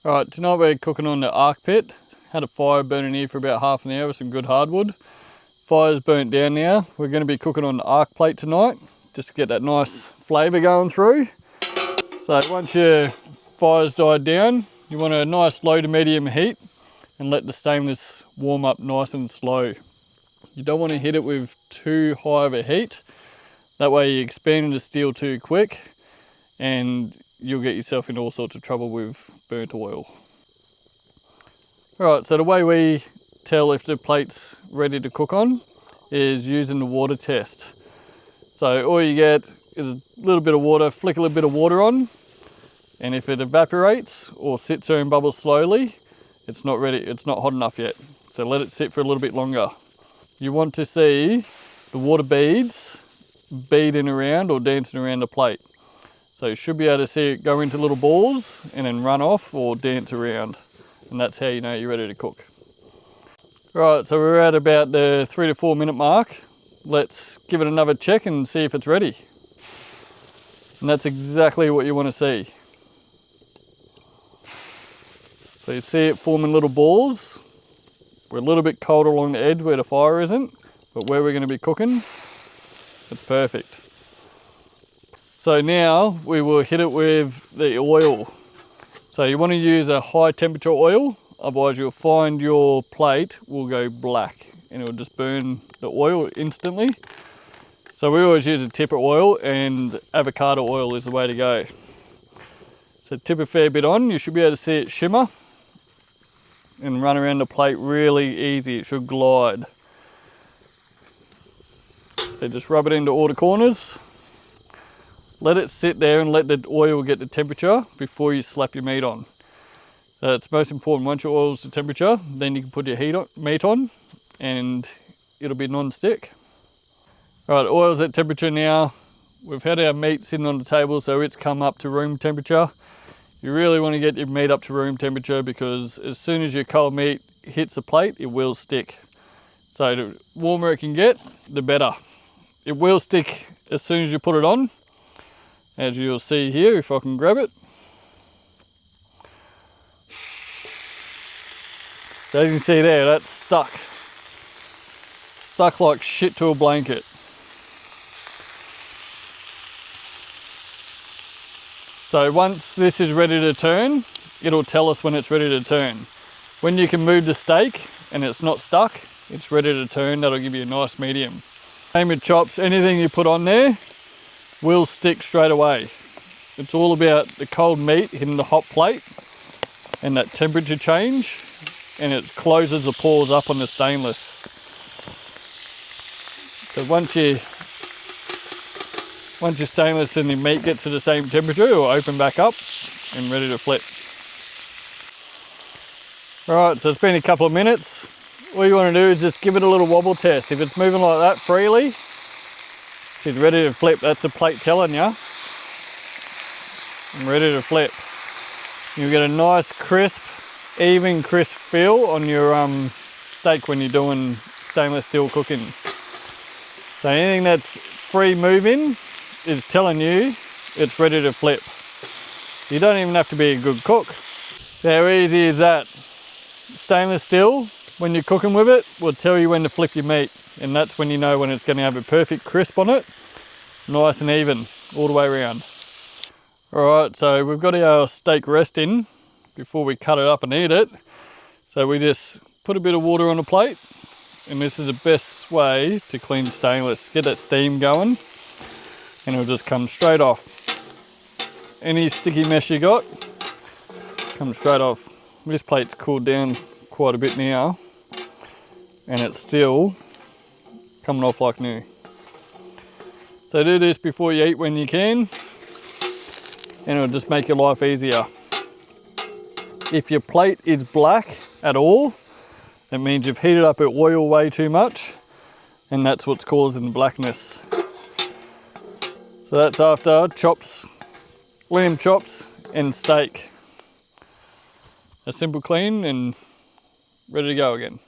Alright, tonight we're cooking on the ArcPit. Had a fire burning here for about half an hour with some good hardwood. Fire's burnt down now. We're going to be cooking on the arc plate tonight, just to get that nice flavour going through. So once your fire's died down, you want a nice low to medium heat and let the stainless warm up nice and slow. You don't want to hit it with too high of a heat. That way you expand the steel too quick and you'll get yourself into all sorts of trouble with burnt oil. Alright, so the way we tell if the plate's ready to cook on is using the water test. So all you get is a little bit of water, flick a little bit of water on, and if it evaporates or sits there and bubbles slowly, it's not ready, it's not hot enough yet. So let it sit for a little bit longer. You want to see the water beads beading around or dancing around the plate. So you should be able to see it go into little balls and then run off or dance around. And that's how you know you're ready to cook. Right, so we're at about the 3 to 4 minute mark. Let's give it another check and see if it's ready. And that's exactly what you want to see. So you see it forming little balls. We're a little bit cold along the edge where the fire isn't, but where we're going to be cooking, it's perfect. So now we will hit it with the oil. So you want to use a high temperature oil, otherwise you'll find your plate will go black and it will just burn the oil instantly. So we always use a tipper oil, and avocado oil is the way to go. So tip a fair bit on, you should be able to see it shimmer and run around the plate really easy, it should glide. So just rub it into all the corners. Let it sit there and let the oil get the temperature before you slap your meat on. It's most important. Once your oil's the temperature, then you can put your meat on and it'll be non-stick. Right, oil's at temperature now. We've had our meat sitting on the table, so it's come up to room temperature. You really want to get your meat up to room temperature because as soon as your cold meat hits the plate, it will stick. So the warmer it can get, the better. It will stick as soon as you put it on. As you'll see here, if I can grab it. So as you can see there, that's stuck. Stuck like shit to a blanket. So once this is ready to turn, it'll tell us when it's ready to turn. When you can move the steak and it's not stuck, it's ready to turn. That'll give you a nice medium. Same with chops, anything you put on there will stick straight away. It's all about the cold meat hitting the hot plate and that temperature change, and it closes the pores up on the stainless. So once your stainless and the meat gets to the same temperature, it will open back up and ready to flip. Alright, so it's been a couple of minutes. All you want to do is just give it a little wobble test. If it's moving like that freely, it's ready to flip. That's the plate telling you. I'm ready to flip. You'll get a nice crisp, even crisp feel on your steak when you're doing stainless steel cooking. So anything that's free moving is telling you it's ready to flip. You don't even have to be a good cook. How easy is that? Stainless steel, when you're cooking with it, will tell you when to flip your meat. And that's when you know when it's going to have a perfect crisp on it, nice and even all the way around. Alright, so we've got our steak resting before we cut it up and eat it. So we just put a bit of water on a plate, and this is the best way to clean stainless. Get that steam going and it'll just come straight off. Any sticky mess you got, comes straight off. This plate's cooled down quite a bit now and it's still coming off like new. So do this before you eat when you can, and it'll just make your life easier. If your plate is black at all, it means you've heated up your oil way too much, and that's what's causing the blackness. So that's after chops, lamb chops and steak. A simple clean and ready to go again.